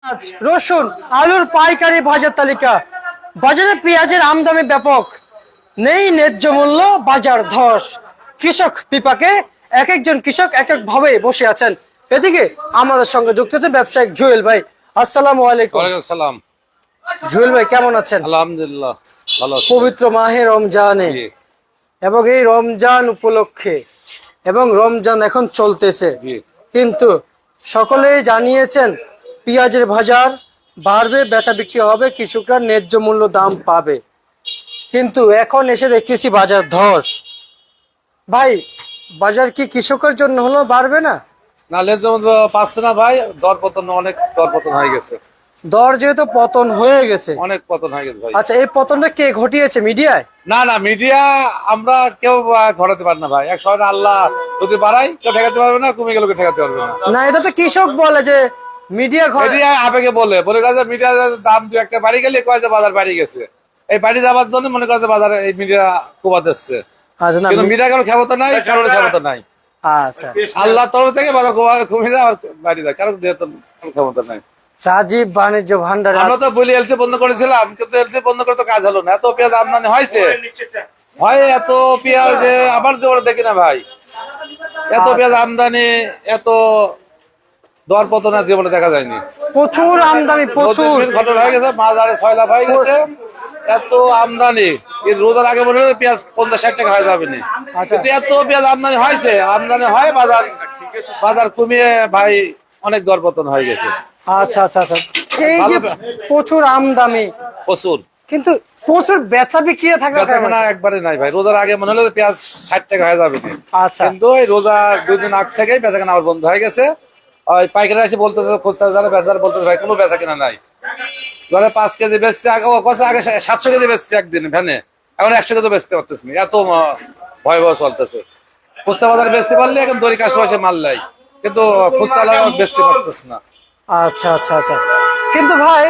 আজ রসুন আলুর পাইকারি বাজার তালিকা। বাজারে পেঁয়াজের আমদানি ব্যাপক, নেই ন্যায্য মূল্য, বাজার ধস। কৃষক বিপাকে, এক একজন কৃষক এক এক ভাবে বসে আছেন। এদিকে আমাদের সঙ্গে যুক্ত আছেন ব্যবসায়িক জুয়েল ভাই। আসসালামু আলাইকুম। ওয়ালাইকুম সালাম। জুয়েল ভাই কেমন আছেন? আলহামদুলিল্লাহ ভালো আছি। পবিত্র মাহে রমজানে জি, এবং এই রমজান উপলক্ষে এবং রমজান এখন চলতেছে, জি। কিন্তু সকলেই জানিয়েছেন পেঁয়াজের বাজার বাড়বে, বেচা বিক্রি হবে, কৃষকরা ন্যায্য মূল্য দাম পাবে। কিন্তু এখন এসে দেখতেছি বাজার ধস। ভাই, বাজার কি কৃষকের জন্য হলো বাড়বে না? না লেজ পাচ্ছে না ভাই, দরপতন অনেক দরপতন হয়ে গেছে, দর যেহেতু পতন হয়ে গেছে। অনেক পতন হয়ে গেছে ভাই। আচ্ছা, এই পতনটা কে ঘটিয়েছে? মিডিয়ায়? না না, মিডিয়া আমরা কেউ ঘটাতে পারি না ভাই। এক সময় আল্লাহ যদি বাড়াই কেউ ঠেকাতে পারবে না, কমে গেলে কেউ ঠেকাতে পারবে না। না, এটা তো কৃষক বলে যে মিডিয়া মিডিয়া আবেগে বলে গেছে, মিডিয়া দাম দু একটা বাড়ি গেলে কয় যে বাজার বাড়ি গেছে। এই বাড়ি যাওয়ার জন্য মনে করে যে বাজারে এই মিডিয়া কোবাদ দিচ্ছে, আচ্ছা, না, কিন্তু মিডিয়া কারো ক্ষমতা নাই, কারোর ক্ষমতা নাই। আচ্ছা, আল্লাহ তরফ থেকে বাজার কমে যায় আর বাড়ি যায়, কারণ যেহেতু ক্ষমতা নাই। রাজীব বাণিজ্য ভান্ডার। আমরা তো বলি এলসি বন্ধ করেছিলাম, কিন্তু এলসি বন্ধ করে তো কাজ হলো না। এত পেঁয়াজ আমদানি হয়েছে, হয় এত পেঁয়াজ যে আবার যে ওরা দেখি না ভাই, এত পেঁয়াজ আমদানি, এত দর পতন জীবনে দেখা যায়নি। প্রচুর আমদানি, প্রচুর ঘটনা হয়ে গেছে, মাছ আরে 6 লাখ হয়ে গেছে, এত আমদানি। এই রোজার আগে মনে হয় পেঁয়াজ 50-60 টাকা হয়ে যাবে না, আচ্ছা। কিন্তু এত পেঁয়াজ আমদানি হয়েছে, আমদানি হয় বাজার বাজার কমিয়ে ভাই অনেক দর পতন হয়ে গেছে। আচ্ছা আচ্ছা আচ্ছা, এই যে প্রচুর আমদানি, প্রচুর, কিন্তু প্রচুর বেচা বিক্রি থাকে না। বেচাকেনা একবারে নাই ভাই। রোজার আগে মনে হলো যে পেঁয়াজ 60 টাকা হয়ে যাবে না, আচ্ছা, কিন্তু এই রোজার 2 দিন আগ থেকেই বেচাকেনা আবার বন্ধ হয়ে গেছে। ওই পাইকারি এসে বলতেছে, খুচরা যারা বেচার বলতেছে ভাই কোনো বেচাকেনা নাই। ধরে 5 কেজি বেচছে আগে, ও কষে আগে 700 কেজি বেচছে একদিন ভ্যানে, এখন 100 কেজি বেচতে পারতেছে না, এত ভয়াবহ চলতেছে। খুচরা বাজারে বেচতে পারলে এখন দড়ি কাস্টমার এসে মাল নাই, কিন্তু খুচরা বেচতে পারতেছে না। আচ্ছা আচ্ছা আচ্ছা, কিন্তু ভাই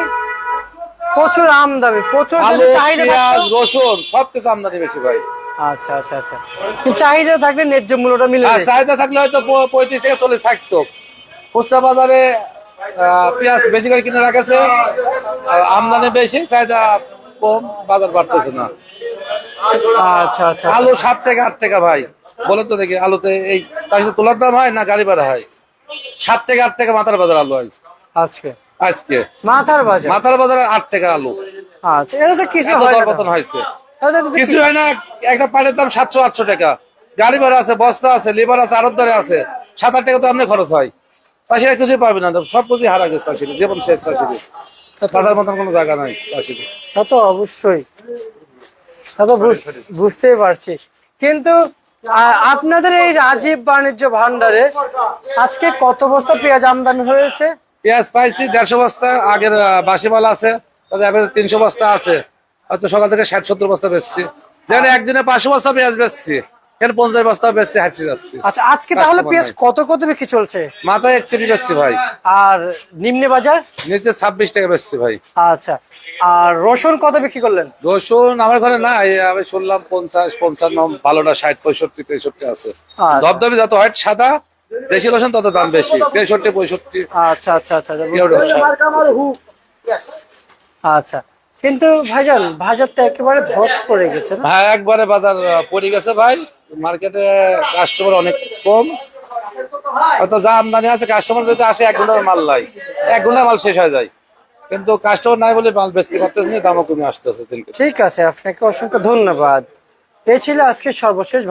প্রচুর আমদানি, প্রচুর আলু, চাহিদা পেঁয়াজ, থাকতো। রসুন সবকিছু আমদানি বেশি ভাই। আচ্ছা আচ্ছা আচ্ছা, কিন্তু চাহিদা থাকলে ন্যায্য মূল্যটা মিলে আর যায়। চাহিদা থাকলে হয়তো 35 থেকে 40 থাকতো। খুচরা বাজারে পেঁয়াজ বেশি করে কিনে রাখেছে, আমদানি বেশি, চাহিদা কম, বাজার বাড়তেছে না। আচ্ছা আচ্ছা, আলু 7 থেকে 8 টাকা ভাই, বলে তো দেখি আলুতে এই তার সাথে তোলার দাম হয় না গাড়ি ভাড়া হয়। 7 থেকে 8 টাকা মাথার বাজার আলু আছে আজকে আজকে। মাথার বাজার। মাথার বাজারে 8 টাকা আলু। আচ্ছা, এটা তো কিছু এত হয় না। দরপতন হয়েছে, এটা তো কিছু হয় না। একটা পাটের দাম 700-800 টাকা, গাড়ি ভাড়া আছে, বস্তা আছে, লেবার আছে, আড়ত ধরে আছে, 7-8 টাকা তো এমনি খরচ হয়। চাষিরা কিছুই পাবে না, সব কিছুই হারা গেছে চাষিরা, জীবন শেষ চাষিদের। বাজার মতন কোনো জায়গা নাই চাষিদের। তা তো অবশ্যই, তা তো বুঝতেই পারছি। কিন্তু আপনাদের এই রাজীব বাণিজ্য ভান্ডারে আজকে কত বস্তা পেঁয়াজ আমদানি হয়েছে? পেঁয়াজ পাইছি 150 বস্তা, আগের বাসি মাল আছে, তাদের এভারেজ 300 বস্তা আছে। হয়তো সকাল থেকে 60-70 বস্তা বেচছি, যেখানে একদিনে 500 বস্তা পেঁয়াজ বেচছি, এখানে 50 বস্তা বেচতে হাঁটতে যাচ্ছি। আচ্ছা, আজকে তাহলে পেঁয়াজ কত বিক্রি চলছে? মাথায় 31 বেচছি ভাই, আর নিম্নে বাজার? নিচে 26 টাকা বেচছি ভাই। আচ্ছা, আর রসুন কত বিক্রি করলেন? রসুন আমার ঘরে নাই, আমি শুনলাম 50-55, ভালোটা 60-65-63 আছে। আচ্ছা। ধবধবি যত হোয়াইট সাদা দেশি রসুন তত দাম বেশি, 63-65। আচ্ছা আচ্ছা আচ্ছা আচ্ছা, কিন্তু ভাইজান বাজার তো একেবারে ধস পড়ে গেছে না? হ্যাঁ, একবারে বাজার পড়ে গেছে ভাই। মার্কেটে কাস্টমার অনেক কম, হয়তো যা আমদানি আছে কাস্টমার যদি আসে 1 ঘন্টার মাল নাই, 1 ঘন্টার মাল শেষ হয়ে যায়, কিন্তু কাস্টমার নাই বলে মাল বেচতে পারতেছে না, দামও কমে আসতেছে। ঠিক আছে, আপনাকে অসংখ্য ধন্যবাদ। এই ছিল আজকে সর্বশেষ।